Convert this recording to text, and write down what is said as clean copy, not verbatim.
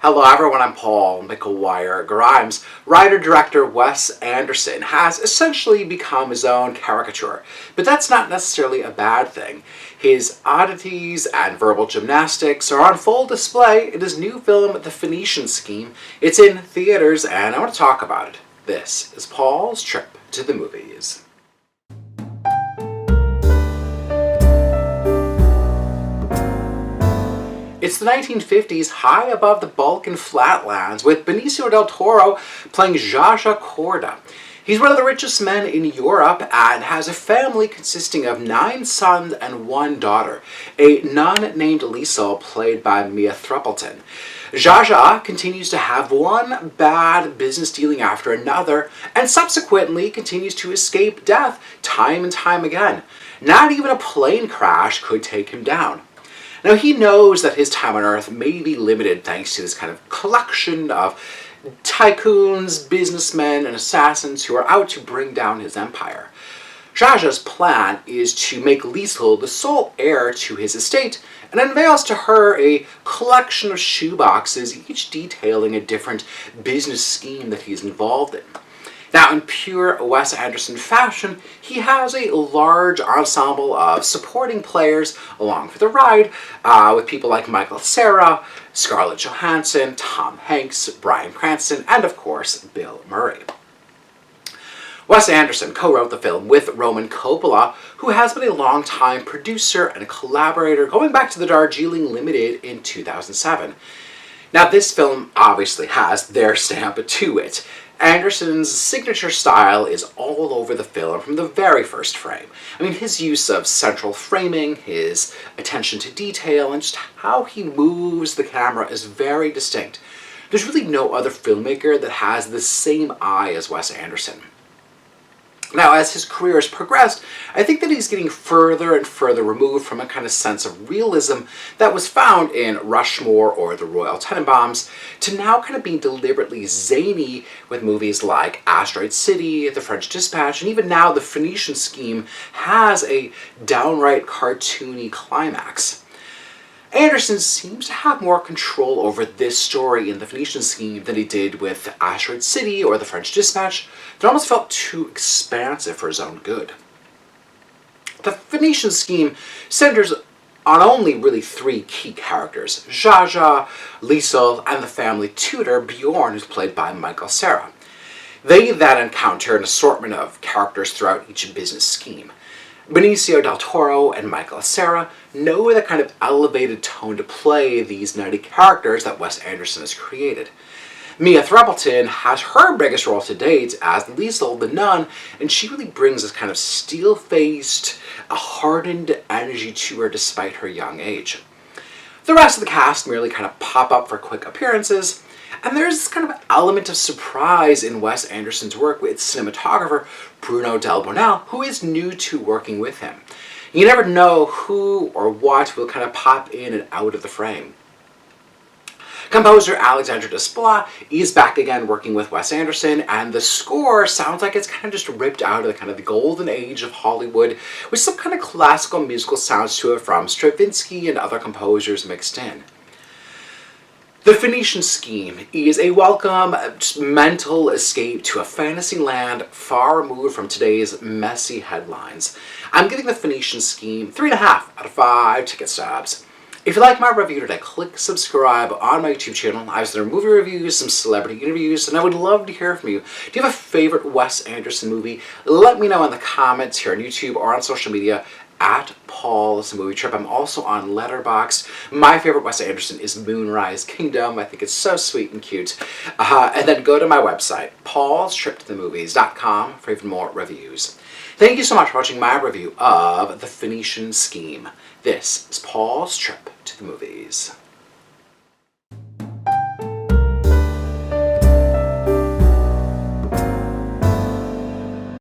Hello everyone, I'm Paul McGuire Grimes. Writer-director Wes Anderson has essentially become his own caricature, but that's not necessarily a bad thing. His oddities and verbal gymnastics are on full display in his new film, The Phoenician Scheme. It's in theaters and I want to talk about it. This is Paul's Trip to the Movies. It's the 1950s, high above the Balkan flatlands, with Benicio del Toro playing Zsa Corda. He's one of the richest men in Europe and has a family consisting of 9 sons and 1 daughter, a nun named Liesl, played by Mia Threapleton. Zsa continues to have one bad business dealing after another, and subsequently continues to escape death time and time again. Not even a plane crash could take him down. Now, he knows that his time on Earth may be limited thanks to this kind of collection of tycoons, businessmen, and assassins who are out to bring down his empire. Zsa's plan is to make Liesl the sole heir to his estate and unveils to her a collection of shoeboxes, each detailing a different business scheme that he's involved in. Now, in pure Wes Anderson fashion, he has a large ensemble of supporting players along for the ride, with people like Cera, Scarlett Johansson, Tom Hanks, Bryan Cranston, and of course, Bill Murray. Wes Anderson co-wrote the film with Roman Coppola, who has been a long-time producer and collaborator going back to the Darjeeling Limited in 2007. Now, this film obviously has their stamp to it. Anderson's signature style is all over the film from the very first frame. I mean, his use of central framing, his attention to detail, and just how he moves the camera is very distinct. There's really no other filmmaker that has the same eye as Wes Anderson. Now, as his career has progressed, I think that he's getting further and further removed from a kind of sense of realism that was found in Rushmore or The Royal Tenenbaums, to now kind of being deliberately zany with movies like Asteroid City, The French Dispatch, and even now The Phoenician Scheme has a downright cartoony climax. Anderson seems to have more control over this story in The Phoenician Scheme than he did with Asteroid City or The French Dispatch. That almost felt too expansive for his own good. The Phoenician Scheme centers on only really 3 key characters: Zsa, Liesl, and the family tutor Bjorn, who's played by Cera. They then encounter an assortment of characters throughout each business scheme. Benicio del Toro and Cera know the kind of elevated tone to play these nutty characters that Wes Anderson has created. Mia Threapleton has her biggest role to date as Liesl the nun, and she really brings this kind of steel-faced, hardened energy to her despite her young age. The rest of the cast merely kind of pop up for quick appearances, and there's this kind of element of surprise in Wes Anderson's work with cinematographer Bruno Del Bonel, who is new to working with him. You never know who or what will kind of pop in and out of the frame. Composer Alexandre Desplat is back again working with Wes Anderson, and the score sounds like it's kind of just ripped out of the golden age of Hollywood, with some kind of classical musical sounds to it from Stravinsky and other composers mixed in. The Phoenician Scheme is a welcome, mental escape to a fantasy land far removed from today's messy headlines. I'm giving The Phoenician Scheme 3.5 out of 5 ticket stubs. If you like my review today, click subscribe on my YouTube channel. I have some movie reviews, some celebrity interviews, and I would love to hear from you. Do you have a favorite Wes Anderson movie? Let me know in the comments here on YouTube or on social media at Paul's Movie Trip. I'm also on Letterboxd. My favorite Wes Anderson is Moonrise Kingdom. I think it's so sweet and cute. And then go to my website, paulstriptothemovies.com, for even more reviews. Thank you so much for watching my review of The Phoenician Scheme. This is Paul's Trip to the Movies.